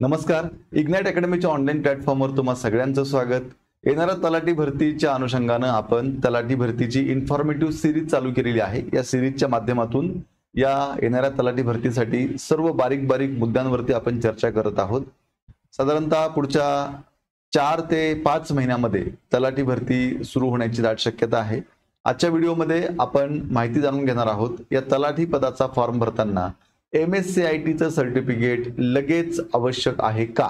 नमस्कार. Ignite अकॅडमीच्या online प्लॅटफॉर्मवर तुम्हा सगळ्यांचं स्वागत. येणाऱ्या तलाठी भरतीच्या अनुषंगानं आपण तलाठी भरतीची इन्फॉर्मेटिव्ह सिरीज चालू केलेली आहे. या सिरीजच्या माध्यमातून या येणाऱ्या तलाठी भरतीसाठी सर्व बारीक बारीक मुद्द्यांवरती आपण चर्चा करत आहोत. साधारणतः पुढच्या 4 ते 5 महिन्यामध्ये तलाठी भरती सुरू होण्याची दाट शक्यता आहे. आजच्या व्हिडिओमध्ये आपण माहिती जाणून घेणार आहोत या तलाठी पदाचा फॉर्म भरताना MSCITचं सर्टिफिकेट लगेच आवश्यक आहे का.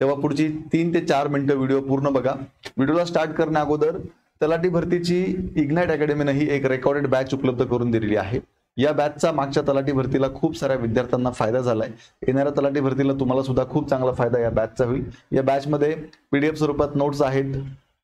तेव्हा पुढची 3 ते 4 मिनिटं व्हिडिओ पूर्ण बघा. व्हिडिओला स्टार्ट करण्या अगोदर तलाठी भरतीची इग्नाइट अकॅडमीने ही एक रेकॉर्डेड बॅच उपलब्ध करून दिलेली आहे. या बॅचचा मागच्या तलाठी भरतीला खूप साऱ्या विद्यार्थ्यांना फायदा झालाय. येणाऱ्या तलाठी भरतीला तुम्हाला सुद्धा खूप चांगला फायदा या बॅचचा होईल. या बॅचमध्ये PDF स्वरूपात नोट्स आहेत,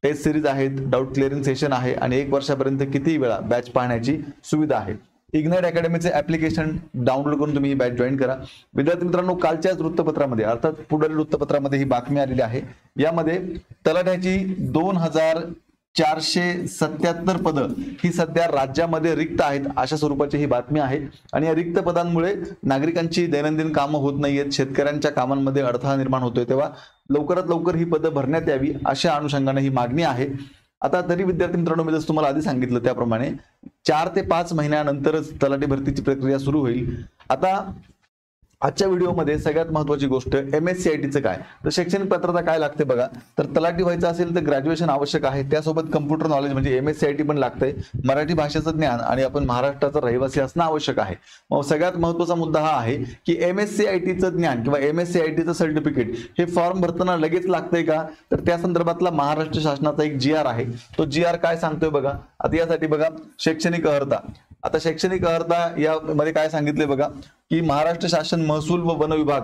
टेस्ट सिरीज आहेत, डाऊट क्लिअरिंग सेशन आहे आणि 1 वर्षापर्यंत कितीही वेळा बॅच पाहण्याची सुविधा आहे. इग्नाइट अकॅडमीचे ऍप्लिकेशन डाउनलोड करून तुम्ही ही बॅच जॉईन करा. विद्यार्थी मित्रांनो, कालच्याच वृत्तपत्रामध्ये अर्थात पुढील वृत्तपत्रामध्ये ही बातमी आलेली आहे. यामध्ये तलाठ्याची 2477 पदं ही सध्या राज्यामध्ये रिक्त आहेत अशा स्वरूपाची ही बातमी आहे. आणि या रिक्त पदांमुळे नागरिकांची दैनंदिन कामं होत नाहीयेत, शेतकऱ्यांच्या कामांमध्ये अडथळा निर्माण होतोय. तेव्हा लवकरात लवकर ही पदं भरण्यात यावी अशा अनुषंगाने ही मागणी आहे. आता तरी विद्यार्थी मित्रांनो, मी जसं तुम्हाला आधी सांगितलं त्याप्रमाणे 4 ते 5 महिन्यानंतरच तलाठी भरतीची प्रक्रिया सुरू होईल. आता आजच्या व्हिडिओमध्ये सगळ्यात महत्त्वाची गोष्ट MSCITचं काय, तर शैक्षणिक पात्रता काय लागते बघा. तर तलाठी व्हायचं असेल तर ग्रॅज्युएशन आवश्यक आहे. त्यासोबत कम्प्युटर नॉलेज म्हणजे MSCIT पण लागतंय. मराठी भाषेचं ज्ञान आणि आपण महाराष्ट्राचा रहिवासी असणं आवश्यक आहे. मग सगळ्यात महत्त्वाचा मुद्दा हा आहे की MSCITचं ज्ञान किंवा MSCITचं सर्टिफिकेट हे फॉर्म भरताना लगेच लागतंय का, तर त्या संदर्भातला महाराष्ट्र शासनाचा एक GR आहे. तो GR काय सांगतोय बघा. आता यासाठी बघा शैक्षणिक अर्हता. आता शैक्षणिक अर्हता यामध्ये काय सांगितले बघा की महाराष्ट्र शासन महसूल व वन विभाग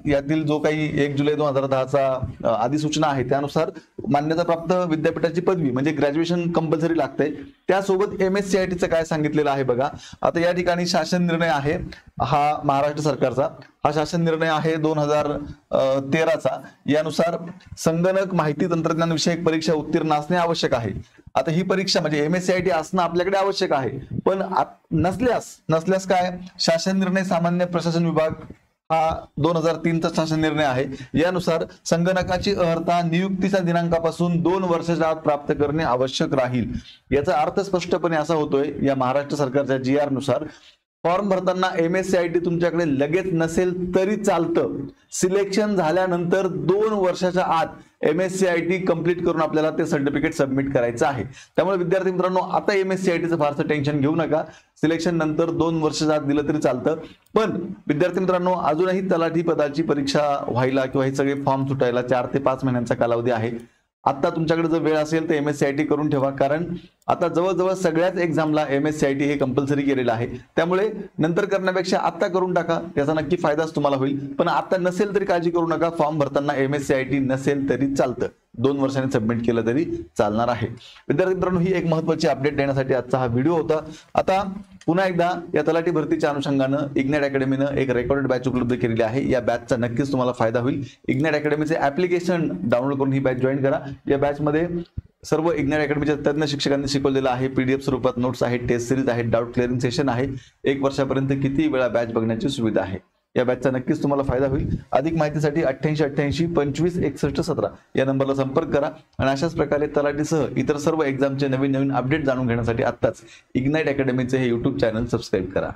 यातील जो काही 1 जुलै 2010चा अधिसूचना आहे त्यानुसार मान्यताप्राप्त विद्यापीठाची पदवी म्हणजे ग्रॅज्युएशन कंपल्सरी लागते. त्यासोबत MSCITचं काय सांगितलेलं आहे बघा. आता या ठिकाणी शासन निर्णय आहे हा महाराष्ट्र सरकारचा. हा शासन निर्णय आहे 2013चा. यानुसार संगणक माहिती तंत्रज्ञान विषयक परीक्षा उत्तीर्ण असणे आवश्यक आहे. आता ही परीक्षा म्हणजे MSCIT असणं आपल्याकडे आवश्यक आहे. पण नसल्यास काय, शासन निर्णय सामान्य प्रशासन विभाग हा 2003चा शासन निर्णय आहे. यानुसार संगणकाची अर्हता नियुक्तीच्या दिनांकापासून 2 वर्षाच्या आत प्राप्त करणे आवश्यक राहील. याचा अर्थ स्पष्टपणे असा होतोय या महाराष्ट्र सरकारच्या GR नुसार फॉर्म भरताना MSCIT तुमच्याकडे लगेच नसेल तरी चालतं. सिलेक्शन झाल्यानंतर 2 वर्षाच्या आत MSCIT कंप्लीट करून आपल्याला ते सर्टिफिकेट सबमिट करायचं आहे. त्यामुळे विद्यार्थी मित्रांनो, आता MSCITचं फारसं टेन्शन घेऊ नका. सिलेक्शन नंतर 2 वर्षाच्या आत दिलं तरी चालतं. पण विद्यार्थी मित्रांनो, अजूनही तलाठी पदाची परीक्षा व्हायला किंवा हे सगळे फॉर्म सुटायला 4 ते 5 महिन्यांचा कालावधी आहे. आता तुमच्याकडे जर वेळ असेल तर MSCIT करून ठेवा, कारण आता जवळजवळ सगळ्याच एक्झामला MSCIT हे कंपल्सरी केलेलं आहे. त्यामुळे नंतर करण्यापेक्षा आता करून टाका, त्याचा नक्की फायदाच तुम्हाला होईल. पण आता नसेल तरी काळजी करू नका. फॉर्म भरताना MSCIT नसेल तरी चालतं, 2 वर्षांनी सबमिट केलं तरी चालणार आहे. विद्यार्थी मित्रांनो, ही एक महत्त्वाची अपडेट देण्यासाठी आजचा हा व्हिडिओ होता. आता पुन्हा एकदा या तलाठी भरतीच्या अनुषंगानं इग्नाइट अकॅडमीनं एक रेकॉर्डेड बॅच उपलब्ध केलेली आहे. या बॅचचा नक्कीच तुम्हाला फायदा होईल. इग्नाइट अकॅडमीचे ऍप्लिकेशन डाउनलोड करून ही बॅच जॉईन करा. या बॅचमध्ये सर्व इग्नाइट अकॅडमीच्या तज्ञ शिक्षकांनी शिकवलेलं आहे. PDF स्वरूपात नोट्स आहेत, टेस्ट सिरीज आहेत, डाऊट क्लिअरिंग सेशन आहे. 1 वर्षापर्यंत किती वेळा बॅच बघण्याची सुविधा आहे. या बॅचचा नक्कीच तुम्हाला फायदा होईल. अधिक माहितीसाठी 8888 25 61 17 या नंबरला संपर्क करा. आणि अशाच प्रकारे तलाठीसह इतर सर्व एक्झामचे नवीन अपडेट जाणून घेण्यासाठी आत्ताच इग्नाइट अकॅडमीचे हे YouTube चॅनल सबस्क्राईब करा.